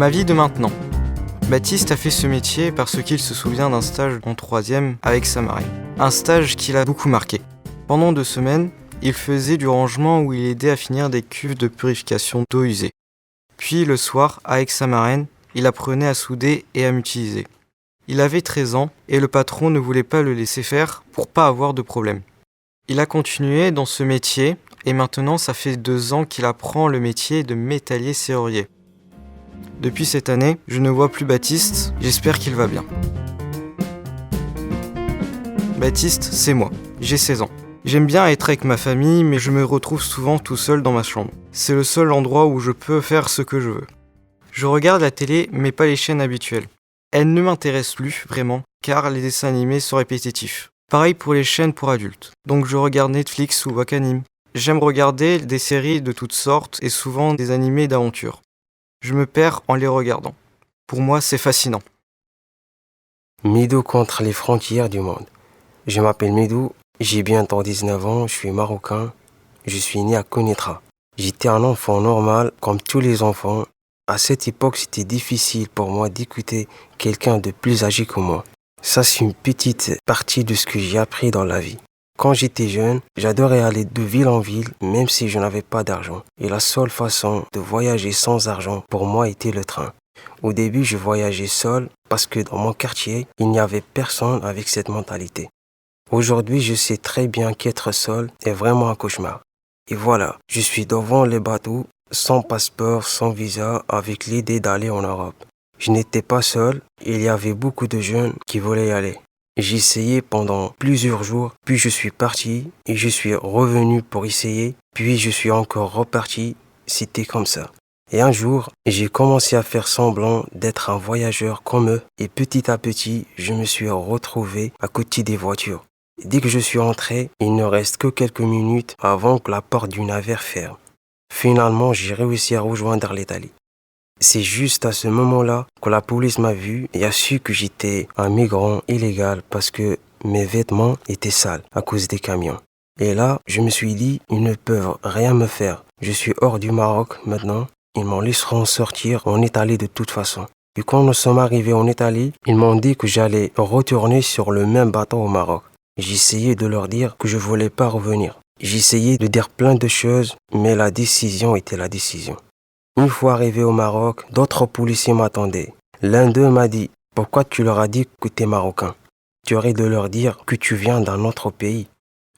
Ma vie de maintenant. Baptiste a fait ce métier parce qu'il se souvient d'un stage en 3e avec sa marraine. Un stage qui l'a beaucoup marqué. Pendant 2 semaines, il faisait du rangement où il aidait à finir des cuves de purification d'eau usée. Puis le soir, avec sa marraine, il apprenait à souder et à m'utiliser. Il avait 13 ans et le patron ne voulait pas le laisser faire pour pas avoir de problème. Il a continué dans ce métier et maintenant ça fait 2 ans qu'il apprend le métier de métallier serrurier. Depuis cette année, je ne vois plus Baptiste, j'espère qu'il va bien. Baptiste, c'est moi, j'ai 16 ans. J'aime bien être avec ma famille, mais je me retrouve souvent tout seul dans ma chambre. C'est le seul endroit où je peux faire ce que je veux. Je regarde la télé, mais pas les chaînes habituelles. Elles ne m'intéressent plus vraiment, car les dessins animés sont répétitifs. Pareil pour les chaînes pour adultes. Donc je regarde Netflix ou Wakanim. J'aime regarder des séries de toutes sortes et souvent des animés d'aventure. Je me perds en les regardant. Pour moi, c'est fascinant. Midou contre les frontières du monde. Je m'appelle Midou, j'ai bientôt 19 ans, je suis marocain, je suis né à Kounitra. J'étais un enfant normal, comme tous les enfants. À cette époque, c'était difficile pour moi d'écouter quelqu'un de plus âgé que moi. Ça, c'est une petite partie de ce que j'ai appris dans la vie. Quand j'étais jeune, j'adorais aller de ville en ville, même si je n'avais pas d'argent. Et la seule façon de voyager sans argent, pour moi, était le train. Au début, je voyageais seul parce que dans mon quartier, il n'y avait personne avec cette mentalité. Aujourd'hui, je sais très bien qu'être seul est vraiment un cauchemar. Et voilà, je suis devant les bateaux, sans passeport, sans visa, avec l'idée d'aller en Europe. Je n'étais pas seul, il y avait beaucoup de jeunes qui voulaient y aller. J'ai essayé pendant plusieurs jours, puis je suis parti et je suis revenu pour essayer, puis je suis encore reparti, c'était comme ça. Et un jour, j'ai commencé à faire semblant d'être un voyageur comme eux et petit à petit, je me suis retrouvé à côté des voitures. Et dès que je suis entré, il ne reste que quelques minutes avant que la porte du navire ferme. Finalement, j'ai réussi à rejoindre l'Italie. C'est juste à ce moment-là que la police m'a vu et a su que j'étais un migrant illégal parce que mes vêtements étaient sales à cause des camions. Et là, je me suis dit, ils ne peuvent rien me faire. Je suis hors du Maroc maintenant, ils m'en laisseront sortir en Italie de toute façon. Et quand nous sommes arrivés en Italie, ils m'ont dit que j'allais retourner sur le même bateau au Maroc. J'ai essayé de leur dire que je voulais pas revenir. J'ai essayé de dire plein de choses, mais la décision était la décision. Une fois arrivé au Maroc, d'autres policiers m'attendaient. L'un d'eux m'a dit « Pourquoi tu leur as dit que tu es marocain ? Tu aurais de leur dire que tu viens d'un autre pays. »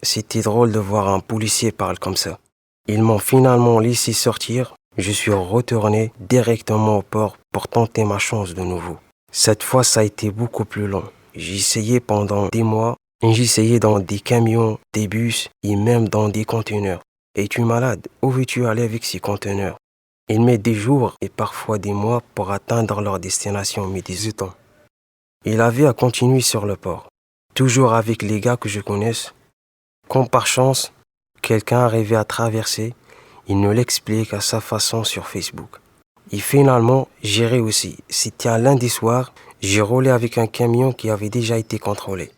C'était drôle de voir un policier parler comme ça. Ils m'ont finalement laissé sortir. Je suis retourné directement au port pour tenter ma chance de nouveau. Cette fois, ça a été beaucoup plus long. J'ai essayé pendant des mois. J'ai essayé dans des camions, des bus et même dans des conteneurs. Es-tu malade? Où veux-tu aller avec ces conteneurs? Ils mettent des jours et parfois des mois pour atteindre leur destination, me disait-on. Il avait à continuer sur le port, toujours avec les gars que je connaisse. Quand par chance, quelqu'un arrivait à traverser, il nous l'explique à sa façon sur Facebook. Et finalement, j'ai réussi. C'était un lundi soir, j'ai roulé avec un camion qui avait déjà été contrôlé.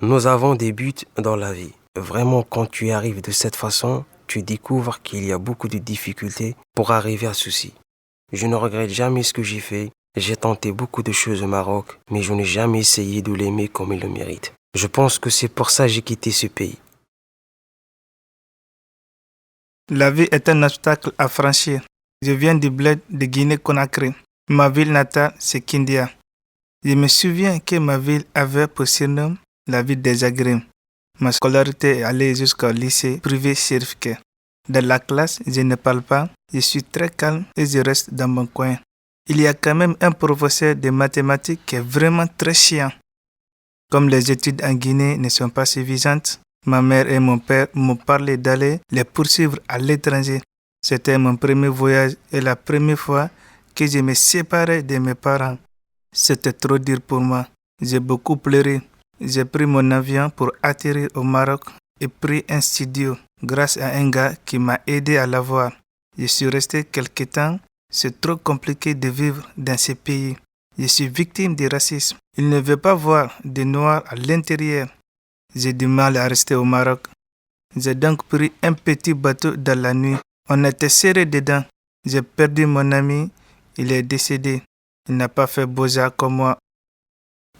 Nous avons des buts dans la vie. Vraiment, quand tu arrives de cette façon, tu découvres qu'il y a beaucoup de difficultés pour arriver à ceci. Je ne regrette jamais ce que j'ai fait. J'ai tenté beaucoup de choses au Maroc, mais je n'ai jamais essayé de l'aimer comme il le mérite. Je pense que c'est pour ça que j'ai quitté ce pays. La vie est un obstacle à franchir. Je viens du bled de Guinée-Conakry. Ma ville natale, c'est Kindia. Je me souviens que ma ville avait pour surnom la ville des agrimes. Ma scolarité est allée jusqu'au lycée privé Chérif-Ké. Dans la classe, je ne parle pas, je suis très calme et je reste dans mon coin. Il y a quand même un professeur de mathématiques qui est vraiment très chiant. Comme les études en Guinée ne sont pas suffisantes, ma mère et mon père m'ont parlé d'aller les poursuivre à l'étranger. C'était mon premier voyage et la première fois que je me séparais de mes parents. C'était trop dur pour moi. J'ai beaucoup pleuré. J'ai pris mon avion pour atterrir au Maroc et pris un studio grâce à un gars qui m'a aidé à l'avoir. Je suis resté quelque temps. C'est trop compliqué de vivre dans ce pays. Je suis victime du racisme. Il ne veut pas voir des Noirs à l'intérieur. J'ai du mal à rester au Maroc. J'ai donc pris un petit bateau dans la nuit. On était serrés dedans. J'ai perdu mon ami Il est décédé. Il n'a pas fait beaux-arts comme moi.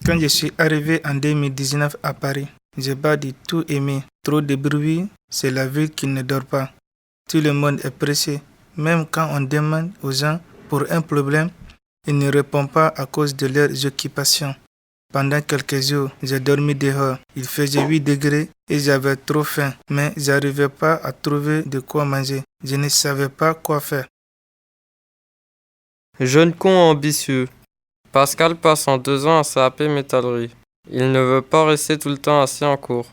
Quand je suis arrivé en 2019 à Paris, j'ai pas du tout aimé. Trop de bruit, c'est la ville qui ne dort pas. Tout le monde est pressé. Même quand on demande aux gens pour un problème, ils ne répondent pas à cause de leurs occupations. Pendant quelques jours, j'ai dormi dehors. Il faisait 8 degrés et j'avais trop faim, mais j'arrivais pas à trouver de quoi manger. Je ne savais pas quoi faire. Jeune con ambitieux. Pascal passe en 2 ans à CAP métallerie. Il ne veut pas rester tout le temps assis en cours.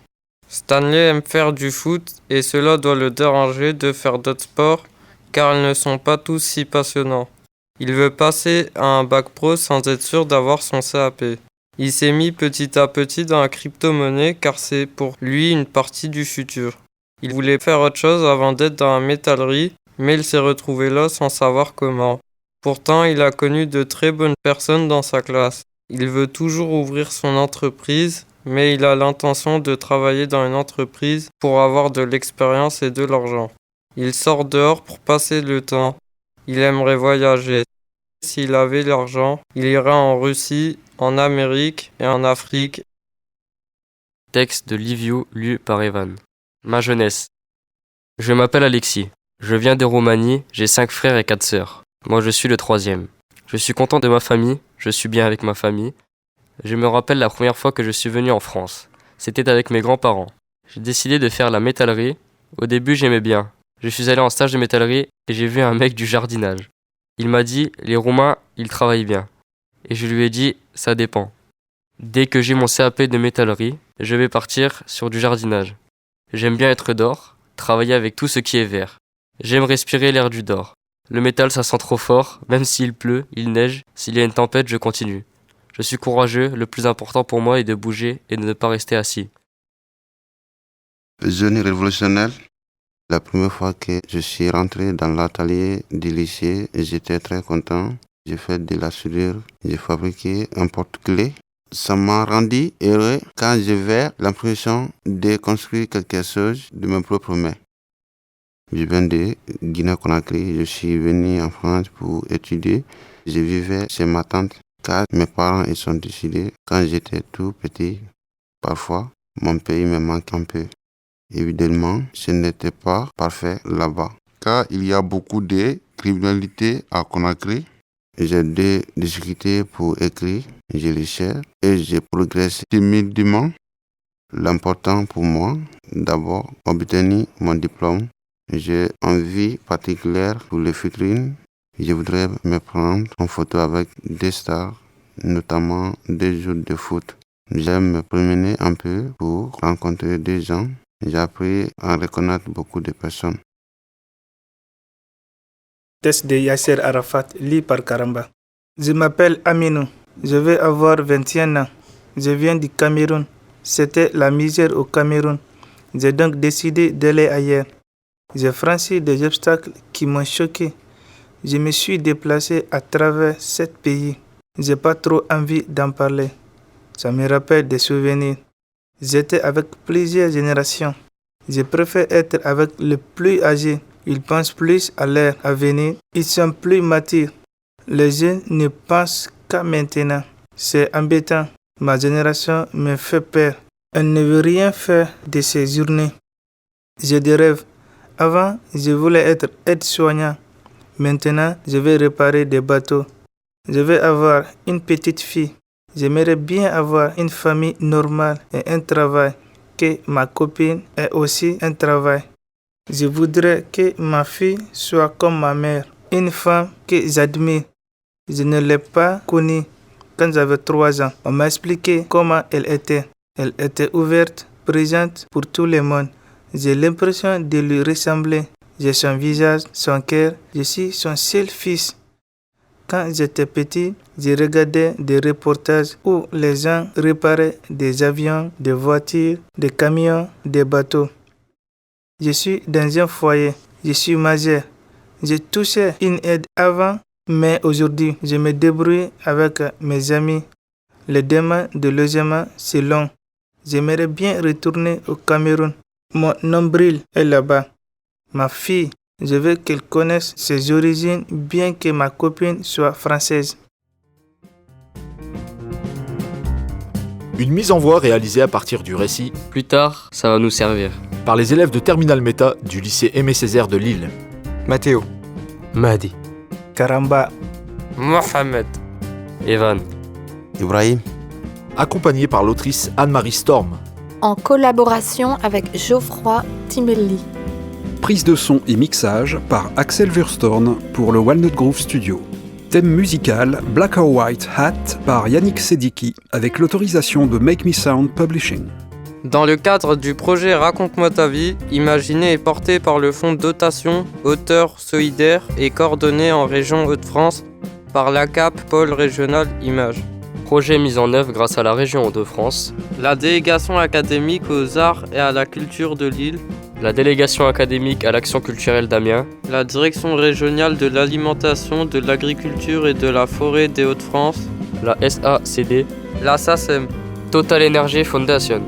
Stanley aime faire du foot et cela doit le déranger de faire d'autres sports car ils ne sont pas tous si passionnants. Il veut passer à un bac pro sans être sûr d'avoir son CAP. Il s'est mis petit à petit dans la crypto-monnaie car c'est pour lui une partie du futur. Il voulait faire autre chose avant d'être dans la métallerie, mais il s'est retrouvé là sans savoir comment. Pourtant, il a connu de très bonnes personnes dans sa classe. Il veut toujours ouvrir son entreprise, mais il a l'intention de travailler dans une entreprise pour avoir de l'expérience et de l'argent. Il sort dehors pour passer le temps. Il aimerait voyager. S'il avait l'argent, il irait en Russie, en Amérique et en Afrique. Texte de Liviu, lu par Evan. Ma jeunesse. Je m'appelle Alexis. Je viens de Roumanie, j'ai 5 frères et 4 sœurs. Moi je suis le 3e. Je suis content de ma famille, je suis bien avec ma famille. Je me rappelle la première fois que je suis venu en France. C'était avec mes grands-parents. J'ai décidé de faire la métallerie. Au début j'aimais bien. Je suis allé en stage de métallerie et j'ai vu un mec du jardinage. Il m'a dit, les Roumains, ils travaillent bien. Et je lui ai dit, ça dépend. Dès que j'ai mon CAP de métallerie, je vais partir sur du jardinage. J'aime bien être dehors, travailler avec tout ce qui est vert. J'aime respirer l'air du dehors. Le métal, ça sent trop fort, même s'il pleut, il neige, s'il y a une tempête, je continue. Je suis courageux, le plus important pour moi est de bouger et de ne pas rester assis. Génie révolutionnaire. La première fois que je suis rentré dans l'atelier du lycée, j'étais très content. J'ai fait de la soudure, j'ai fabriqué un porte-clés. Ça m'a rendu heureux quand j'avais l'impression de construire quelque chose de mes propres mains. Je viens de Guinée-Conakry, je suis venu en France pour étudier. Je vivais chez ma tante car mes parents ils sont décédés quand j'étais tout petit. Parfois, mon pays me manque un peu. Évidemment, ce n'était pas parfait là-bas, car il y a beaucoup de criminalité à Conakry. J'ai des difficultés pour écrire, je les cherche et je progresse timidement. L'important pour moi, d'abord, obtenir mon diplôme. J'ai envie particulière pour les vitrines. Je voudrais me prendre en photo avec des stars, notamment des joueurs de foot. J'aime me promener un peu pour rencontrer des gens. J'ai appris à reconnaître beaucoup de personnes. Test de Yasser Arafat, lu par Karamba. Je m'appelle Aminou. Je vais avoir 21 ans. Je viens du Cameroun. C'était la misère au Cameroun. J'ai donc décidé d'aller ailleurs. J'ai franchi des obstacles qui m'ont choqué. Je me suis déplacé à travers 7 pays. J'ai pas trop envie d'en parler. Ça me rappelle des souvenirs. J'étais avec plusieurs générations. Je préfère être avec les plus âgés. Ils pensent plus à leur avenir. Ils sont plus matures. Les jeunes ne pensent qu'à maintenant. C'est embêtant. Ma génération me fait peur. Elle ne veut rien faire de ces journées. J'ai des rêves. Avant, je voulais être aide-soignant. Maintenant, je vais réparer des bateaux. Je vais avoir une petite fille. J'aimerais bien avoir une famille normale et un travail, que ma copine ait aussi un travail. Je voudrais que ma fille soit comme ma mère, une femme que j'admire. Je ne l'ai pas connue quand j'avais 3 ans. On m'a expliqué comment elle était. Elle était ouverte, présente pour tout le monde. J'ai l'impression de lui ressembler. J'ai son visage, son cœur. Je suis son seul fils. Quand j'étais petit, je regardais des reportages où les gens réparaient des avions, des voitures, des camions, des bateaux. Je suis dans un foyer, je suis majeur. J'ai touché une aide avant, mais aujourd'hui, je me débrouille avec mes amis. Les demandes de logement, c'est long. J'aimerais bien retourner au Cameroun. Mon nombril est là-bas. Ma fille Je veux qu'elle connaisse ses origines, bien que ma copine soit française. Une mise en voix réalisée à partir du récit Plus tard, ça va nous servir. par les élèves de Terminal Méta du lycée Aimé Césaire de Lille. Mathéo, Mahdi, Karamba, Mohamed. Evan. Ibrahim, Accompagné par l'autrice Anne-Marie Storm. En collaboration avec Geoffroy Timelli. Prise de son et mixage par Axel Wurstorn pour le Walnut Grove Studio. Thème musical Black or White Hat par Yannick Sediki avec l'autorisation de Make Me Sound Publishing. Dans le cadre du projet Raconte-moi ta vie, imaginé et porté par le fonds de dotation Auteurs solidaires et coordonné en région Hauts-de-France par l'ACAP Pôle Régional Images. Projet mis en œuvre grâce à la région Hauts-de-France, La délégation académique aux arts et à la culture de Lille, la délégation académique à l'action culturelle d'Amiens, la direction régionale de l'alimentation, de l'agriculture et de la forêt des Hauts-de-France, la SACD, la SACEM. Total Energy Foundation.